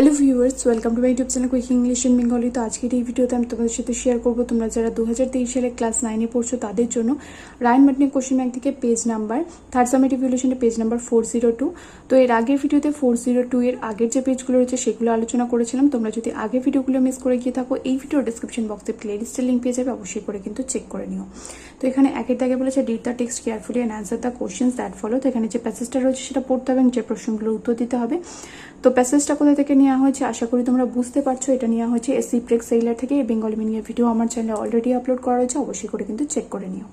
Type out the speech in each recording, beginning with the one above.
Hello viewers, welcome to my YouTube channel quick English in Bengali. তো আজকের এই ভিডিওতে আমি তোমাদের সাথে শেয়ার করবো তোমরা যারা 2023 সালে ক্লাস 9-এ পড়ছো তাদের জন্য রায়ান মার্টিন কোশ্চেন ব্যাংক থেকে পেজ নাম্বার থার্ড সামেটিভ ইভ্যালুয়েশনের পেজ নাম্বার 402। তো এর আগের ভিডিওতে 402 এর আগের যে পেজগুলো রয়েছে সেগুলো আলোচনা করেছিলাম। তোমরা যদি আগের ভিডিওগুলো মিস করে গিয়ে থাকো, এই ভিডিওর ডিসক্রিপশন বক্সে প্লেলিস্টের লিঙ্ক পেয়ে যাবে, অবশ্যই করে কিন্তু চেক করে নিও। তো এখানে একের দাগে বলেছে read the text carefully and answer the questions that follow. তো এখানে যে প্যাসেজটা রয়েছে সেটা পড়তে হবে এবং যে প্রশ্নগুলো উত্তর দিতে হবে। তো প্যাসেজটা কোথা থেকে নেওয়া হয়েছে আশা করি তোমরা বুঝতে পারছো। এটা নেওয়া হয়েছে এসসি প্রেক সেলার থেকে। এই বেঙ্গলি মিনিংয়ের ভিডিও আমার চ্যানেলে অলরেডি আপলোড করা হয়েছে, অবশ্যই করে কিন্তু চেক করে নিও।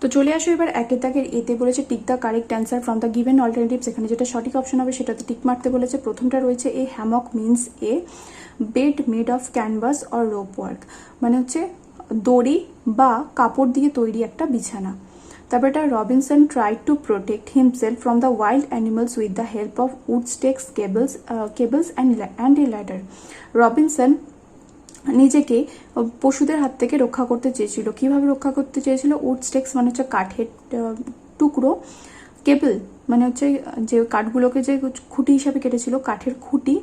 তো চলে আসো এবার একের দাগের এতে বলেছে tick the correct answer from the given alternatives. এখানে যেটা সঠিক অপশন হবে সেটাতে টিক মারতে বলেছে। প্রথমটা রয়েছে a hammock means a bed made of canvas or rope work, মানে হচ্ছে দড়ি বা কাপড় দিয়ে তৈরি একটা বিছানা। তারপর এটা Robinson tried to protect himself from the wild animals with the help of wood stakes cables and a ladder. Robinson নিজেকে পশুদের হাত থেকে রক্ষা করতে চেয়েছিল। কিভাবে রক্ষা করতে চেয়েছিল? উড স্টেক্স মানে হচ্ছে কাঠের টুকরো, কেবল মানে হচ্ছে যে কাঠগুলোকে যে খুঁটি হিসাবে কেটেছিল, কাঠের খুঁটি,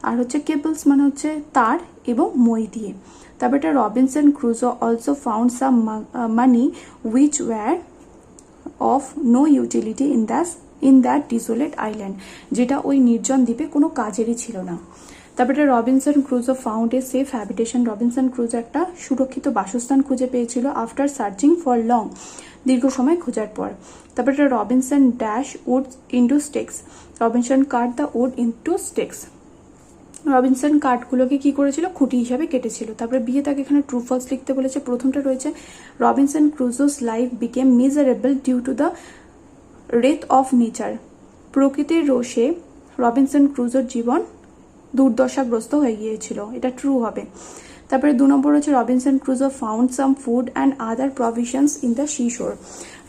আর হচ্ছে কেবলস মানে হচ্ছে তার এবং মই দিয়ে। তারপর এটা Robinson Crusoe also found some money which were of no utility in that desolate island, যেটা ওই নির্জন দ্বীপে কোনো কাজেরই ছিল না। তারপরে Robinson Crusoe found a safe habitation. Robinson Crusoe একটা সুরক্ষিত বাসস্থান খুঁজে পেয়েছিল আফটার সার্চিং ফর লং, দীর্ঘ সময় খোঁজার পর। তারপরে Robinson dash wood into stakes. Robinson cut the wood into stakes. Robinson কাঠগুলোকে কি করেছিল? খুঁটি হিসাবে কেটেছিল। তারপরে বিয়ে তাকে এখানে ট্রু ফলস লিখতে বলেছে। প্রথমটা রয়েছে Robinson Crusoe's life became miserable due to the wrath of nature. প্রকৃতির রোষে রবিনসন ক্রুজোর জীবন দুর্দশাগ্রস্ত হয়ে গিয়েছিল, এটা ট্রু হবে। তারপরে 2 নম্বর হচ্ছে Robinson Crusoe found some food and other provisions in the seashore.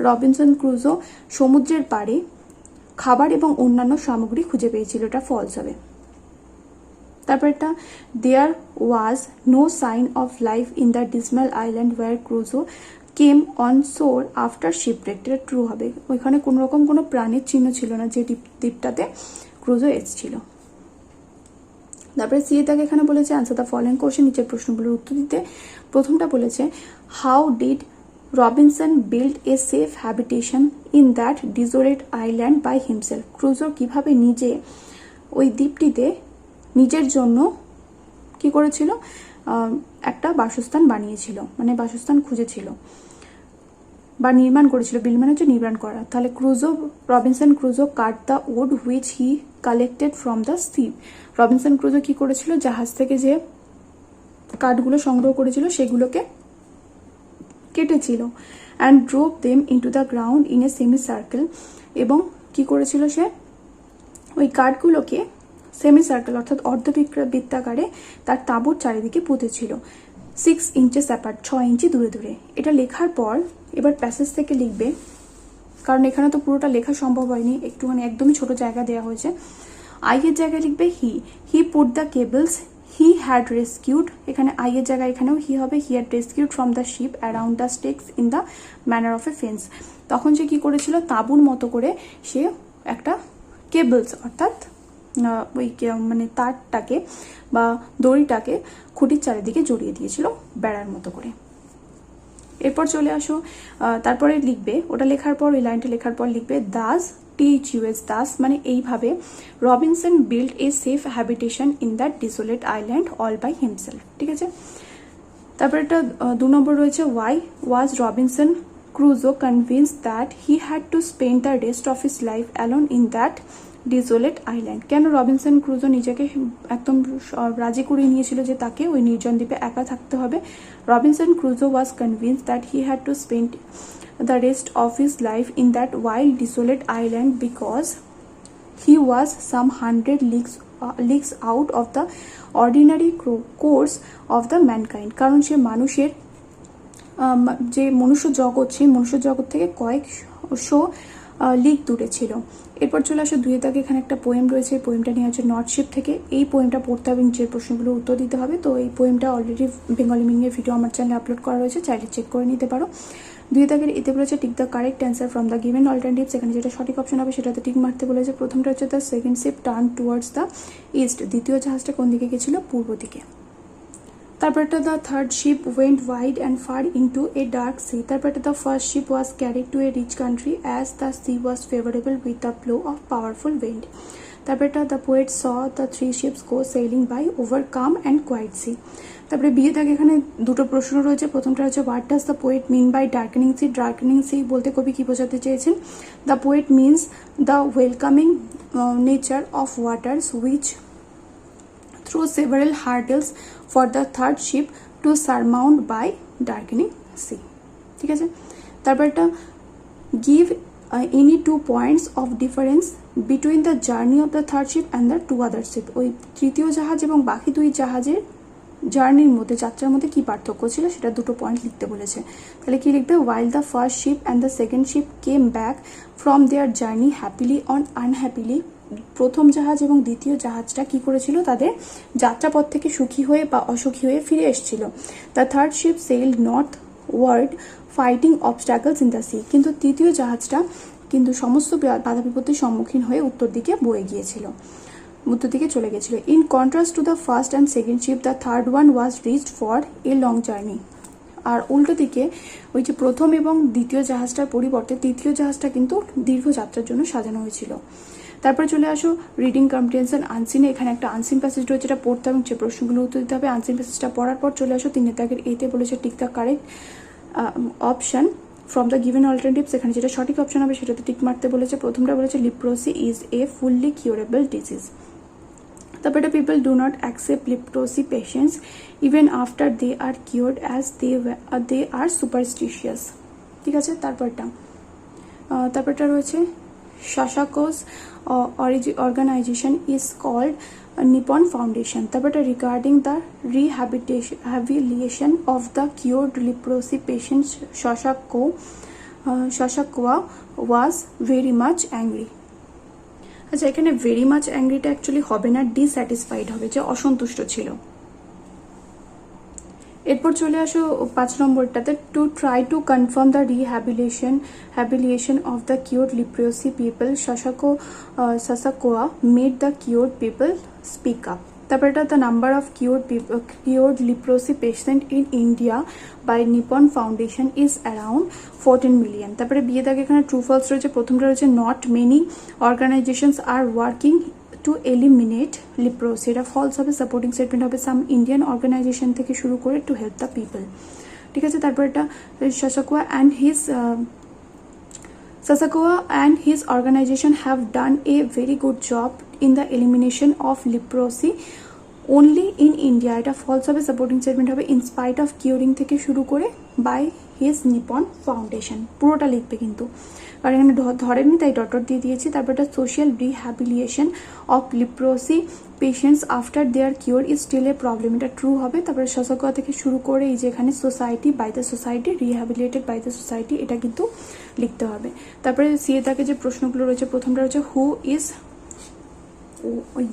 Robinson Crusoe সমুদ্রের পাড়ে খাবার এবং অন্যান্য সামগ্রী খুঁজে পেয়েছিল, এটা ফলস হবে। তারপর এটা there was no sign of life in the dismal island where Crusoe came on shore after shipwreck, এটা ট্রু হবে। ওইখানে কোনো রকম কোনো প্রাণীর চিহ্ন ছিল না যে দ্বীপটাতে ক্রুজো এসেছিল। তারপরে সিএ তাকে এখানে বলেছে আনসার দ্য ফলোইং কোশ্চেন, নিচের প্রশ্নগুলোর উত্তর দিতে। প্রথমটা বলেছে how did Robinson build a safe habitation in that desolate island by himself. Crusoe কিভাবে নিজে ওই দ্বীপটিতে নিজের জন্য কি করেছিল? একটা বাসস্থান বানিয়েছিল, মানে বাসস্থান খুঁজেছিল বা নির্মাণ করেছিল। বিল্ড মানে হচ্ছে নির্মাণ করা। তাহলে Robinson Crusoe cut the wood which he collected from the sea. Robinson Crusoe কি করেছিল? জাহাজ থেকে যে কাঠগুলো সংগ্রহ করেছিল সেগুলোকে কেটেছিল। And drove them into the ground in a semi circle. এবং কি করেছিল? সে ওই কাঠগুলোকে সেমি সার্কেল অর্থাৎ অর্ধবৃত্তাকারে তার তাঁবুর চারিদিকে পুঁতেছিল। 6 ইঞ্চেস অ্যাপার্ট, 6 ইঞ্চি দূরে দূরে। এটা লেখার পর এবার প্যাসেজ থেকে লিখবে, কারণ এখানে তো পুরোটা লেখা সম্ভব হয়নি, একটুখানি একদমই ছোট জায়গা দেওয়া হয়েছে। আইয়ের জায়গায় লিখবে he put the cables he had rescued. এখানে আইয়ের জায়গায় এখানেও হি হবে। He had rescued from the ship around the stakes in the manner of a fence. তখন সে কি করেছিল? তাঁবুর মতো করে সে একটা কেবলস অর্থাৎ ওই মানে তারটাকে বা দড়িটাকে খুঁটির চারিদিকে জড়িয়ে দিয়েছিল বেড়ার মতো করে। এরপর চলে আসো, তারপরে লিখবে ওটা লেখার পর, ওই লাইনটা লেখার পর লিখবে দাস THUS দাস মানে এইভাবে Robinson build a safe habitation in that desolate island all by himself. ঠিক আছে। তারপর এটা 2 নম্বর রয়েছে why was Robinson Crusoe convince that he had to spend the rest of his life alone in that desolate island. কেন Robinson Crusoe নিজেকে একদম রাজি করিয়ে নিয়েছিল যে তাকে ওই নির্জন দ্বীপে একা থাকতে হবে? Robinson Crusoe was convince that he had to spend the rest of his life in that wild desolate island because he was some 100 leagues out of the ordinary course of the mankind. কারণ সে মানুষের যে মনুষ্য জগৎ, সেই মনুষ্য জগৎ থেকে কয়েকশো লিগ দূরে ছিল। এরপর চলে আসো 2 দাগে এখানে একটা পোয়েম রয়েছে। এই পোয়েমটা নিয়ে হচ্ছে নর্থশিপ থেকে। এই পোয়েমটা পড়তে হবে, যে প্রশ্নগুলো উত্তর দিতে হবে। তো এই পোয়েমটা অলরেডি বেঙ্গলি মিনিংয়ের ভিডিও আমার চ্যানেলে আপলোড করা রয়েছে, চাইলে চেক করে নিতে পারো। দুই দাগের এতে বলেছে tick the correct answer from the given alternatives, এখানে যেটা সঠিক অপশন হবে সেটাতে টিক মারতে বলেছে। প্রথমটা হচ্ছে the second ship turn towards the east, দ্বিতীয় জাহাজটা কোন দিকে গেছিল, পূর্ব দিকে। তারপরটা the third ship went wide and far into a dark sea, তারপরটা the first ship was carried to a rich country as the sea was favourable with the blow of powerful wind. তারপরটা the poet saw the three ships go sailing by over calm and quiet sea. তারপরে বিয়ে থাকে এখানে দুটো প্রশ্ন রয়েছে। প্রথমটা হচ্ছে what does the poet mean by darkening sea, darkening sea বলতে কবি কি বোঝাতে চেয়েছেন। The poet means the welcoming nature of waters which through several hurdles for the third ship to surmount by darkening sea. ঠিক আছে, তারপর একটা give any 2 points of difference between the journey of the third ship and the 2 other ship, ওই তৃতীয় জাহাজ এবং বাকি 2 জাহাজের জার্নির মধ্যে, যাত্রার মধ্যে কি পার্থক্য ছিল সেটা 2 পয়েন্ট লিখতে বলেছে। তাহলে কি লিখবে, while the first ship and the second ship came back from their journey happily on unhappily, প্রথম জাহাজ এবং দ্বিতীয় জাহাজটা কি করেছিল, তাদের যাত্রাপথ থেকে সুখী হয়ে বা অসুখী হয়ে ফিরে এসেছিল। The third ship sailed northward fighting obstacles in the sea, কিন্তু তৃতীয় জাহাজটা কিন্তু সমস্ত বাধা বিপত্তির সম্মুখীন হয়ে উত্তর দিকে বয়ে গিয়েছিল, উত্তর দিকে চলে গেছিল। In contrast to the first and second ship the third one was reached for a long journey, আর উল্টো দিকে ওই যে প্রথম এবং দ্বিতীয় জাহাজটার পরিবর্তে তৃতীয় জাহাজটা কিন্তু দীর্ঘ যাত্রার জন্য সাজানো হয়েছিল। তারপরে চলে আসো রিডিং কম্প্রিহেনশন আনসিনে, এখানে একটা আনসিন প্যাসেজ রয়েছে, যেটা পড়তে হবে, যে প্রশ্নগুলো উত্তর দিতে হবে। আনসিন প্যাসেজটা পড়ার পর চলে আসো 3 দাগের এতে বলেছে tick the correct option from the given alternatives, এখানে যেটা সঠিক অপশন হবে সেটাতে টিক মারতে বলেছে। প্রথমটা বলেছে leprosy is a fully curable disease. তারপরে people do not accept leprosy patients even after they are cured as they are superstitious. ঠিক আছে, তারপরটা রয়েছে শাসাকোস organization is called Nippon Foundation. তারপরে regarding the rehabilitation of the cured leprosy patients, Shasakawa was very much angry. আচ্ছা, এখানে very much অ্যাংরিটা actually হবে না, dissatisfied হবে, যে অসন্তুষ্ট ছিল। এরপর চলে আসো 5 নম্বরটাতে, to try to confirm the rehabilitation of the cured leprosy people, Sasakawa made the cured people speak up. তারপর এটা the number of cured leprosy patient in India by Nippon Foundation is around 14 million. তারপরে বিয়ে দাগে এখানে true false রয়েছে। প্রথমটা রয়েছে not many organisations are working to eliminate leprosy, এটা ফলস হবে। সাপোর্টিং স্টেটমেন্ট হবে সাম ইন্ডিয়ান অর্গানাইজেশন থেকে শুরু করে টু হেল্প দ্য পিপল। ঠিক আছে, তারপর এটা সাসাকোয়া and his organization have done a very good job in the elimination of leprosy only in India, এটা ফলস হবে। সাপোর্টিং স্টেটমেন্ট হবে ইন স্পাইট অফ কিউরিং থেকে শুরু করে বাই হিজ নিপন ফাউন্ডেশন, পুরোটা লিখবে কিন্তু, কারণ এখানে ধরেনি তাই ডট দিয়ে দিয়েছি। তারপর এটা social rehabilitation of leprosy patients after their cure is still a problem, এটা ট্রু হবে। তারপরে শাসাকোয়া থেকে শুরু করে এই যে এখানে society by the society, rehabilitated by the society, এটা কিন্তু লিখতে হবে। তারপরে সিএ থেকে যে প্রশ্নগুলো রয়েছে, প্রথমটা রয়েছে হু ইজ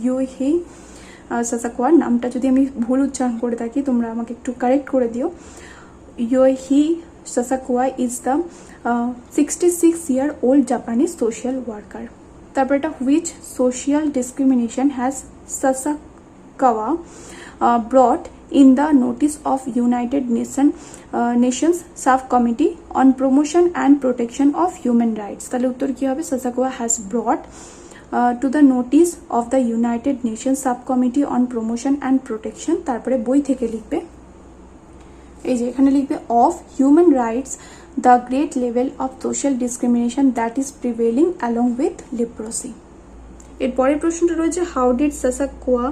ইউহি শাসাকোয়া, নামটা যদি আমি ভুল উচ্চারণ করে থাকি তোমরা আমাকে একটু কারেক্ট করে দিও। Yohei Sasakawa is the 66-year-old Japanese social worker. তারপর এটা which social discrimination has Sasakawa brought in the notice of United Nations Subcommittee on Promotion and Protection of Human Rights, তাহলে উত্তর কি হবে, Sasakawa has brought to the notice of the United Nations Subcommittee on Promotion and Protection, তারপরে বই থেকে লিখবে, এই যে এখানে লিখবে of human rights the great level of social discrimination that is prevailing along with leprosy. এর পরের প্রশ্নটা রয়েছে how did Sasakawa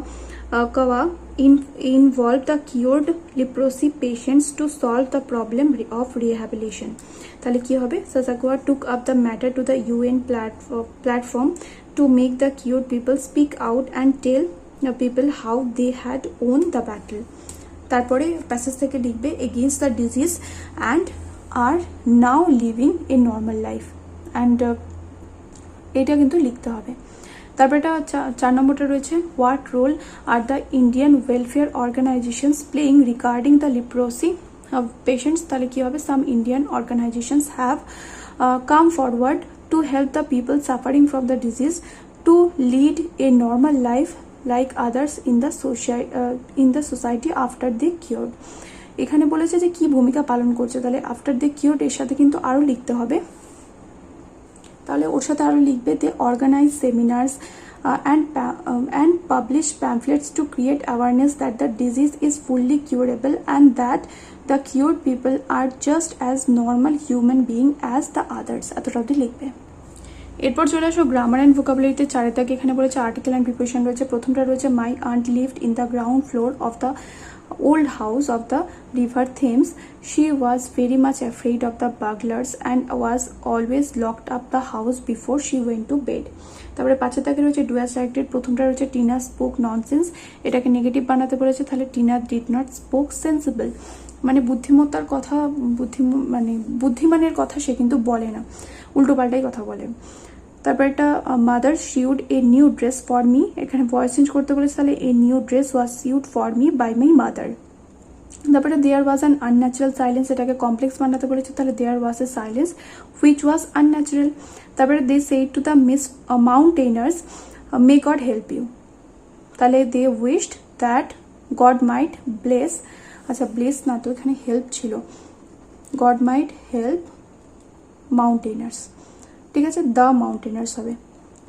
involve the cured leprosy patients to solve the problem of rehabilitation, তাহলে কি হবে, Sasakawa took up the matter to the UN platform to make the cured people speak out and tell the people how they had won the battle. তারপরে passage থেকে লিখবে against the disease and are now living a normal life, and এটা কিন্তু লিখতে হবে। তারপর এটা 4 নম্বরটা রয়েছে what role are the Indian welfare organisations playing regarding the leprosy patients, তাহলে কি হবে, some Indian organisations have come forward to help the people suffering from the disease to lead a normal life like others in the society after they cure. এখানে বলেছে যে কি ভূমিকা পালন করছে, তাহলে আফটার দে কিওর এর সাথে কিন্তু আরও লিখতে হবে, তাহলে ওর সাথে আরও লিখবে they organise seminars and publish pamphlets to create awareness that the disease is fully curable and that the cured people are just as normal human being as the others। এতটাই লিখবে। এরপর চলে আসো গ্রামার অ্যান্ড ভোকাবুলারিতে 4 দাগে। এখানে বলেছে article and preposition রয়েছে। প্রথমটা রয়েছে my aunt lived in the ground floor of the old house of the river Thames. She was very much afraid of the burglars and was always locked up the house before she went to bed। তারপরে 5 দাগে রয়েছে do as directed. প্রথমটা রয়েছে Tina spoke nonsense, এটাকে negative বানাতে বলেছে, তাহলে Tina did not spoke sensible, মানে বুদ্ধিমত্তার কথা, বুদ্ধিমানের কথা সে কিন্তু বলে না, উল্টো পাল্টাই কথা বলে। তারপর একটা mother sewed a new dress for me, এখানে ভয়েস চেঞ্জ করতে বলেছে, তাহলে a new dress was sewed for me by my mother. তারপরে there was an unnatural silence, এটাকে কমপ্লেক্স বানাতে বলেছে, তাহলে there was a silence which was unnatural. তারপরে they said to the mountaineers may God help you, তাহলে they wished that God might bless, আচ্ছা bless না তো এখানে হেল্প ছিল, গড মাইট হেল্প মাউন্টেনার্স, ঠিক আছে, দ্য মাউন্টেনার্স হবে।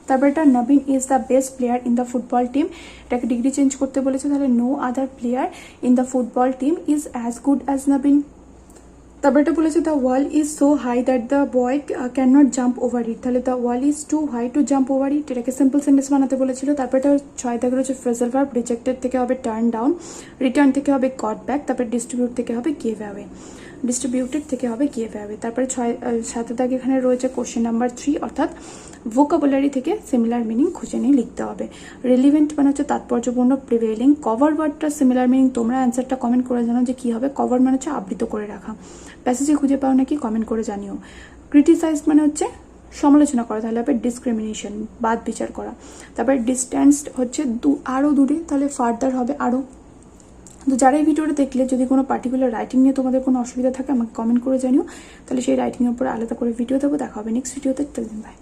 তারপর এটা Nabin is the best player in the football team, এটাকে ডিগ্রি চেঞ্জ করতে বলেছে, তাহলে no other player in the football team is as good as Nabin. তারপর এটা বলেছে the wall is so high that the boy can not jump over it, তাহলে the wall is too high to jump over it, এটাকে simple sentence বানাতে বলেছিল। তারপর এটা 6 দাগে রয়েছে ফ্রেজাল ভার্ব, রিজেক্টেড থেকে হবে টার্ন ডাউন, রিটার্ন থেকে হবে গট ব্যাক, তারপর ডিস্ট্রিবিউট থেকে হবে গিভ অ্যাওয়ে, ডিস্ট্রিবিউটেড থেকে হবে গিভ অ্যাওয়ে। তারপরে 7 দাগে এখানে রয়েছে কোশ্চেন নাম্বার 3, অর্থাৎ ভোকাবুলারি থেকে সিমিলার মিনিং খুঁজে নিয়ে লিখতে হবে। রেলিভেন্ট মানে হচ্ছে তাৎপর্যপূর্ণ, প্রিভেলিং, কভার ওয়ার্ডটা সিমিলার মিনিং, তোমরা অ্যান্সারটা কমেন্ট করে জানো যে কি হবে। কভার মানে হচ্ছে আবৃত করে রাখা, প্যাসেজে খুঁজে পাও নাকি কমেন্ট করে জানিও। ক্রিটিসাইজ মানে হচ্ছে সমালোচনা করা, তাহলে হবে ডিসক্রিমিনেশন, বাদ বিচার করা। তারপরে ডিস্ট্যান্স হচ্ছে আরও দূরে, তাহলে ফার্দার হবে আরও। তো যারা এই ভিডিওটা দেখলে যদি কোনো পার্টিকুলার রাইটিং নিয়ে তোমাদের কোনো অসুবিধা থাকে আমাকে কমেন্ট করে জানিও, তাহলে সেই রাইটিংয়ের উপর আলাদা করে ভিডিও দেবো। দেখা হবে নেক্সট ভিডিওতে, টিল দেন বাই।